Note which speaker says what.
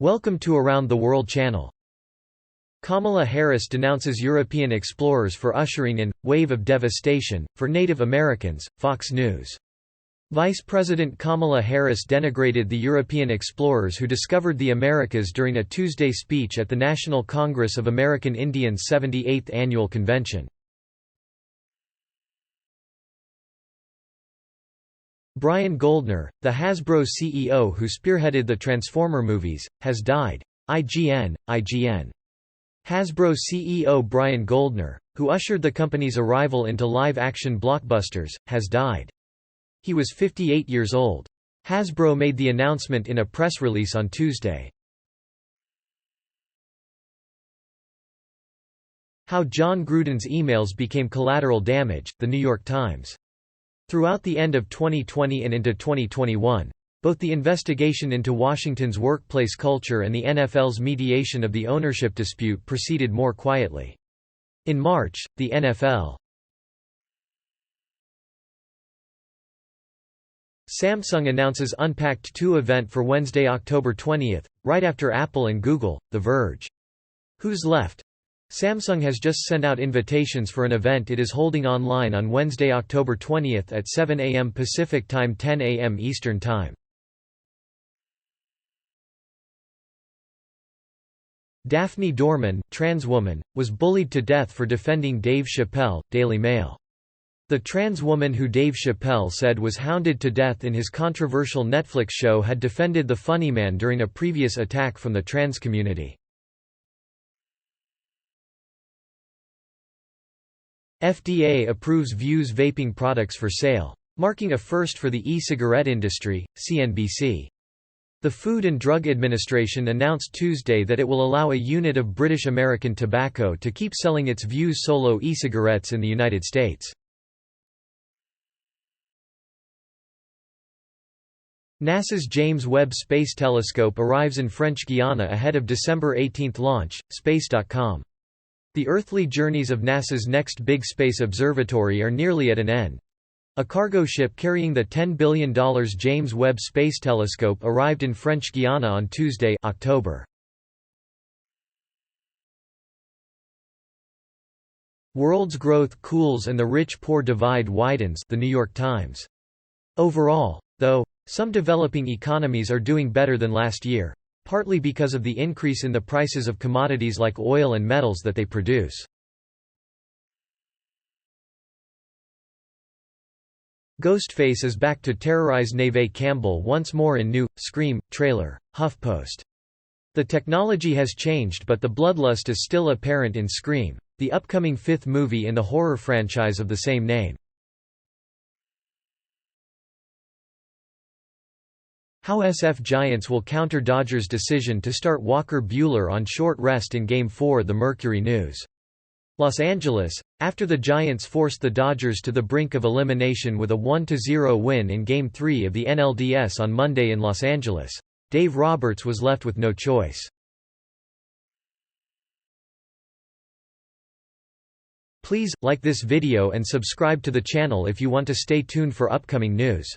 Speaker 1: Welcome to Around the World channel. Kamala Harris denounces European explorers for ushering in wave of devastation for Native Americans, Fox News. Vice President Kamala Harris denigrated the European explorers who discovered the Americas during a Tuesday speech at the National Congress of American Indians' 78th Annual Convention. Brian Goldner, the Hasbro CEO who spearheaded the Transformer movies, has died. IGN. Hasbro CEO Brian Goldner, who ushered the company's arrival into live-action blockbusters, has died. He was 58 years old. Hasbro made the announcement in a press release on Tuesday. How Jon Gruden's emails became collateral damage, The New York Times. Throughout the end of 2020 and into 2021, both the investigation into Washington's workplace culture and the NFL's mediation of the ownership dispute proceeded more quietly. In March, the NFL Samsung announces Unpacked 2 event for Wednesday, October 20, right after Apple and Google, The Verge. Who's left? Samsung has just sent out invitations for an event it is holding online on Wednesday, October 20 at 7 a.m. Pacific Time, 10 a.m. Eastern Time. Daphne Dorman, trans woman, was bullied to death for defending Dave Chappelle, Daily Mail. The trans woman who Dave Chappelle said was hounded to death in his controversial Netflix show had defended the funnyman during a previous attack from the trans community. FDA approves Vuse vaping products for sale, marking a first for the e-cigarette industry, CNBC. The Food and Drug Administration announced Tuesday that it will allow a unit of British American Tobacco to keep selling its Vuse Solo e-cigarettes in the United States. NASA's James Webb Space Telescope arrives in French Guiana ahead of December 18 launch, Space.com. The earthly journeys of NASA's next big space observatory are nearly at an end. A cargo ship carrying the $10 billion James Webb Space Telescope arrived in French Guiana on Tuesday, October. World's growth cools and the rich-poor divide widens, The New York Times. Overall, though, some developing economies are doing better than last year, partly because of the increase in the prices of commodities like oil and metals that they produce. Ghostface is back to terrorize Neve Campbell once more in new Scream trailer, HuffPost. The technology has changed, but the bloodlust is still apparent in Scream, the upcoming fifth movie in the horror franchise of the same name. How SF Giants will counter Dodgers' decision to start Walker Buehler on short rest in Game 4. The Mercury News. Los Angeles, after the Giants forced the Dodgers to the brink of elimination with a 1-0 win in Game 3 of the NLDS on Monday in Los Angeles, Dave Roberts was left with no choice. Please, like this video and subscribe to the channel if you want to stay tuned for upcoming news.